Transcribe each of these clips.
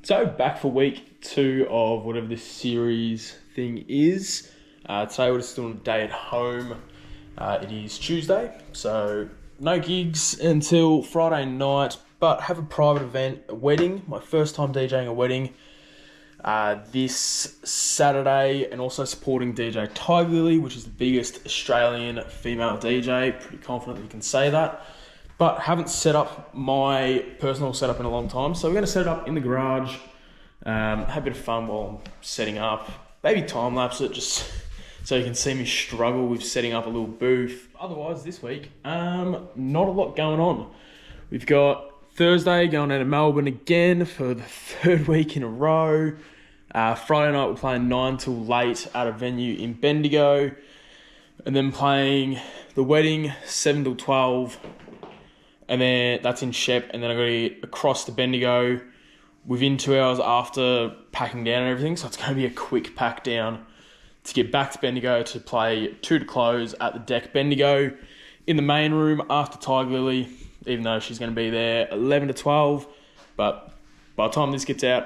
So back for week 2 of whatever this series thing is. Today we're just doing a day at home. It is Tuesday, so no gigs until Friday night, but have a private event, a wedding, my first time DJing a wedding this Saturday, and also supporting DJ Tiger Lily, which is the biggest Australian female DJ. Pretty confident that you can say that. But haven't set up my personal setup in a long time, so we're going to set it up in the garage, have a bit of fun while I'm setting up, maybe time-lapse it just so you can see me struggle with setting up a little booth. Otherwise, this week, not a lot going on. We've got Thursday going out to Melbourne again for the 3rd week in a row. Friday night we're playing 9 till late at a venue in Bendigo, and then playing the wedding 7 till 12. And then that's in Shep, and then I got to get across to Bendigo within 2 hours after packing down and everything. So it's going to be a quick pack down to get back to Bendigo to play 2 to close at the Deck Bendigo in the main room after Tiger Lily, even though she's going to be there 11 to 12. But by the time this gets out,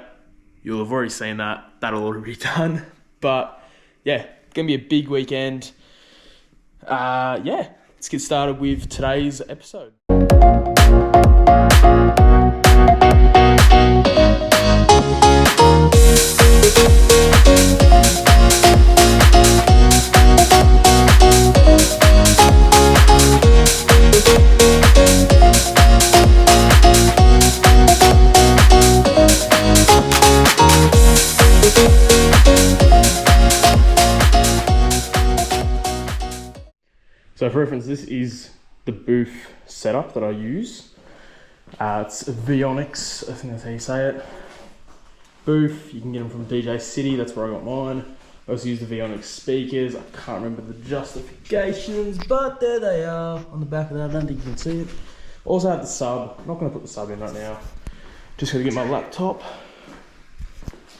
you'll have already seen that. That'll already be done. But yeah, it's going to be a big weekend. Let's get started with today's episode. So for reference, this is the booth setup that I use. It's a Vionics, I think that's how you say it. Booth, you can get them from DJ City, that's where I got mine. I also use the Vionics speakers. I can't remember the justifications, but there they are on the back of that. I don't think you can see it. Also have the sub. I'm not going to put the sub in right now. Just got to get my laptop.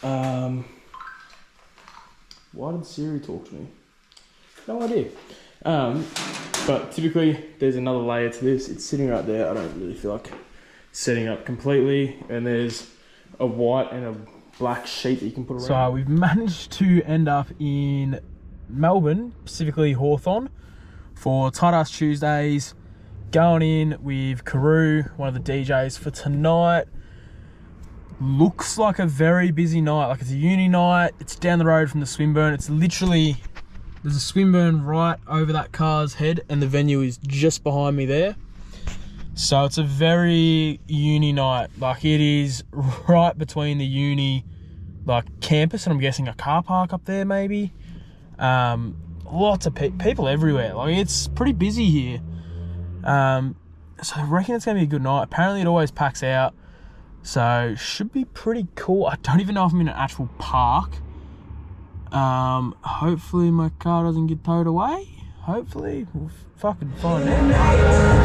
Why did Siri talk to me? No idea. But typically there's another layer to this. It's sitting right there. I don't really feel like setting up completely. And there's a white and a black sheet that you can put around. So we've managed to end up in Melbourne, specifically Hawthorn, for Tight Ass Tuesdays. Going in with Carew, one of the DJs for tonight. Looks like a very busy night. Like it's a uni night. It's down the road from the Swinburne. It's literally... There's a Swinburne right over that car's head, and the venue is just behind me there. So it's a very uni night. Like it is right between the uni campus, and I'm guessing a car park up there maybe. Lots of people everywhere. Like it's pretty busy here. So I reckon it's gonna be a good night. Apparently it always packs out, so should be pretty cool. I don't even know if I'm in an actual park. Hopefully my car doesn't get towed away. Hopefully, we'll fucking find out.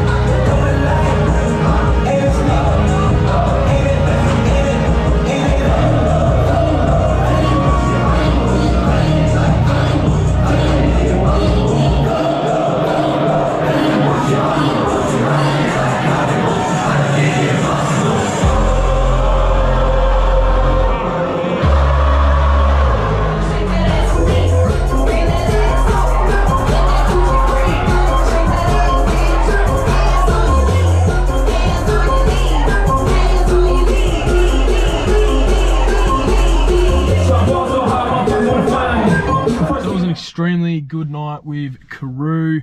Extremely good night with Carew.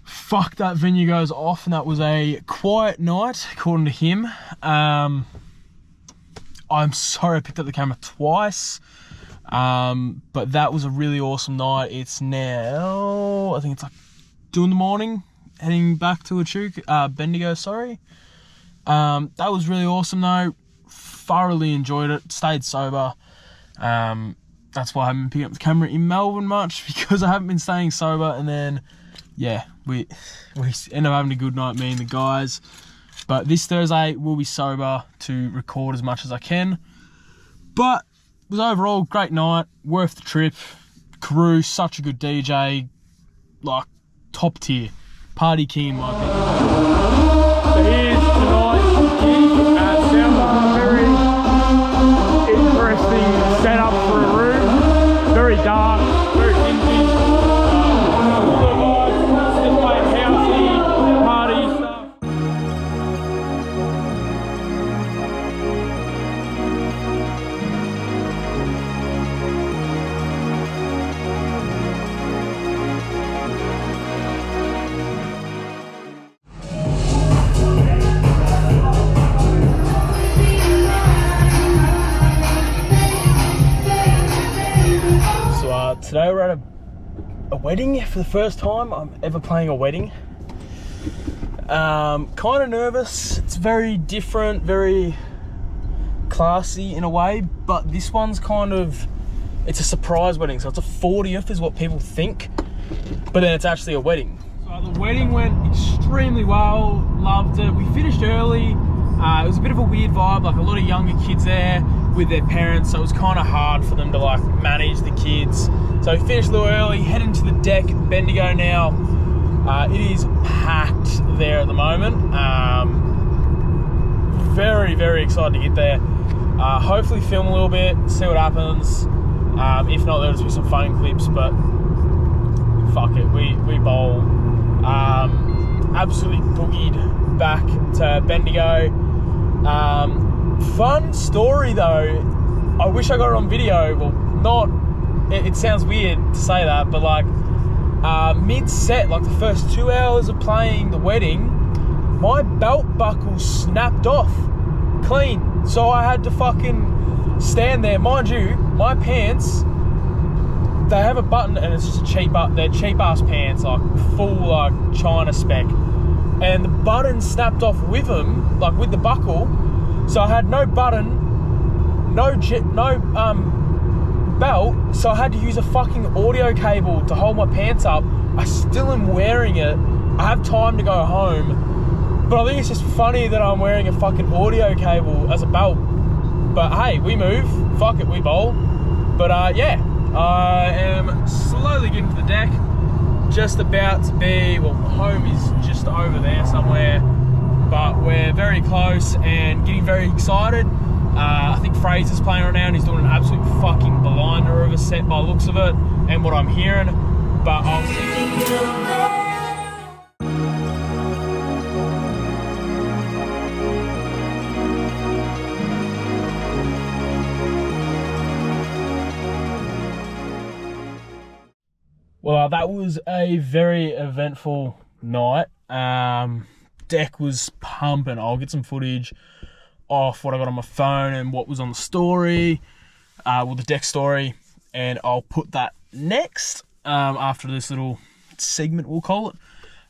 Fuck, that venue goes off, and that was a quiet night according to him. I'm sorry I picked up the camera twice, but that was a really awesome night. It's now, I think it's like 2 in the morning, heading back to Bendigo, sorry. That was really awesome though. Thoroughly enjoyed it, stayed sober. That's why I haven't been picking up the camera in Melbourne much, because I haven't been staying sober. And then, yeah, we end up having a good night, me and the guys. But this Thursday, we'll be sober to record as much as I can. But it was overall great night, worth the trip. Carew, such a good DJ, like top tier, party king in my opinion. So here's tonight's gig at South Ferry. today we're at a wedding for the first time I'm ever playing a wedding. Kind of nervous. It's very different, very classy in a way, but this one's it's a surprise wedding, so it's a 40th is what people think, but then it's actually a wedding. So the wedding went extremely well, loved it. We finished early. It was a bit of a weird vibe, like a lot of younger kids there with their parents, so it was kind of hard for them to like manage the kids. So we finished a little early, heading to the deck at Bendigo now. It is packed there at the moment. Very, very excited to get there. Hopefully film a little bit, see what happens. If not, there'll just be some phone clips, but fuck it, we bowl. Absolutely boogied back to Bendigo. Fun story though, I wish I got it on video. Well, it sounds weird to say that, but like mid-set, like the first 2 hours of playing the wedding, my belt buckle snapped off clean. So I had to fucking stand there. Mind you, my pants, they have a button and it's just they're cheap ass pants, like full like China spec. And the button snapped off with them, like with the buckle. So I had no button, no belt, so I had to use a fucking audio cable to hold my pants up. I still am wearing it. I have time to go home, but I think it's just funny that I'm wearing a fucking audio cable as a belt. But hey, we move, fuck it, we bowl. But yeah, I am slowly getting to the deck. Just about to be, well, home is just over there somewhere, but we're very close and getting very excited. I think Fraser's playing right now and he's doing an absolute fucking blinder of a set by the looks of it and what I'm hearing, but I'll see. Well, that was a very eventful night. Deck was pumping. I'll get some footage off what I got on my phone and what was on the story, the deck story, and I'll put that next after this little segment, we'll call it.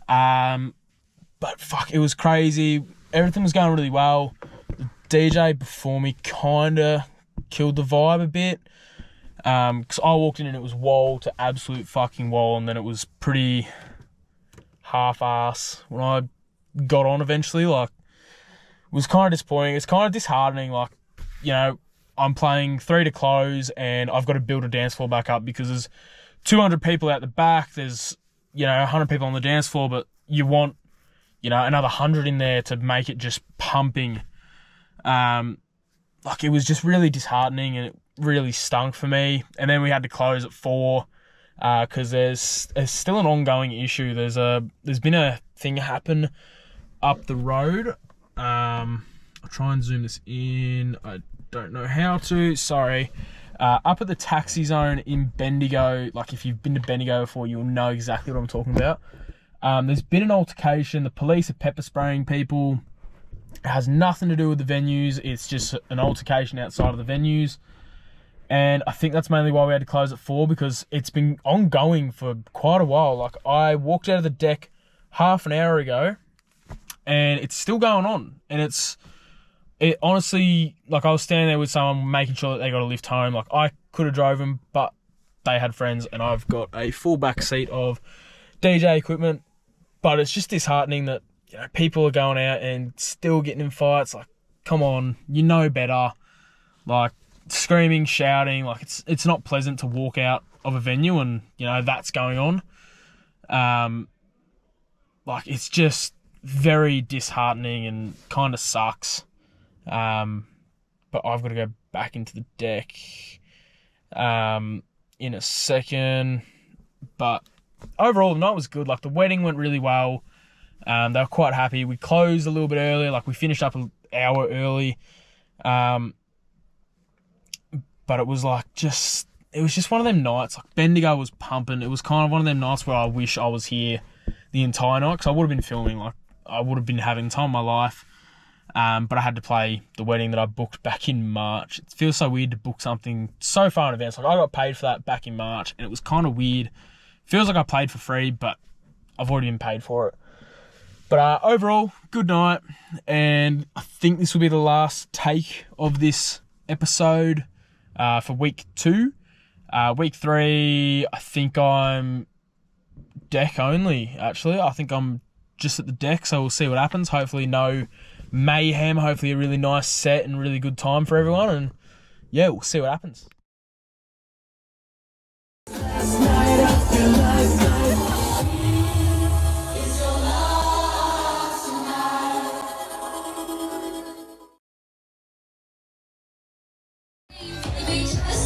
But fuck, it was crazy. Everything was going really well. The DJ before me kind of killed the vibe a bit. Because I walked in and it was wall to absolute fucking wall, and then it was pretty half-ass when I got on eventually. Like, it was kind of disappointing. It's kind of disheartening. Like, you know, I'm playing 3 to close and I've got to build a dance floor back up because there's 200 people out the back. There's, 100 people on the dance floor, but you want, another 100 in there to make it just pumping. Like, it was just really disheartening and it really stunk for me. And then we had to close at 4 because there's still an ongoing issue. There's been a thing happen up the road. I'll try and zoom this in. I don't know how to. Sorry. Up at the taxi zone in Bendigo, like if you've been to Bendigo before, you'll know exactly what I'm talking about. There's been an altercation. The police are pepper spraying people. It has nothing to do with the venues. It's just an altercation outside of the venues. And I think that's mainly why we had to close at 4, because it's been ongoing for quite a while. Like, I walked out of the deck half an hour ago and it's still going on. And it honestly, like, I was standing there with someone making sure that they got a lift home. Like, I could have drove them, but they had friends and I've got a full back seat of DJ equipment. But it's just disheartening that, people are going out and still getting in fights. Like, come on, you know better. Like, screaming, shouting, like it's not pleasant to walk out of a venue and that's going on. Like, it's just very disheartening and kind of sucks. But I've got to go back into the deck in a second. But overall, the night was good. Like, the wedding went really well. They were quite happy. We closed a little bit earlier. Like, we finished up an hour early. But it was just one of them nights. Like, Bendigo was pumping. It was kind of one of them nights where I wish I was here the entire night, because I would have been filming. Like, I would have been having time of my life. But I had to play the wedding that I booked back in March. It feels so weird to book something so far in advance. Like, I got paid for that back in March, and it was kind of weird. Feels like I played for free, but I've already been paid for it. But overall, good night, and I think this will be the last take of this episode for week 2. Week 3, I think I'm deck only, actually. I think I'm just at the deck, so we'll see what happens. Hopefully no mayhem, hopefully a really nice set and really good time for everyone, and yeah, we'll see what happens. Beach.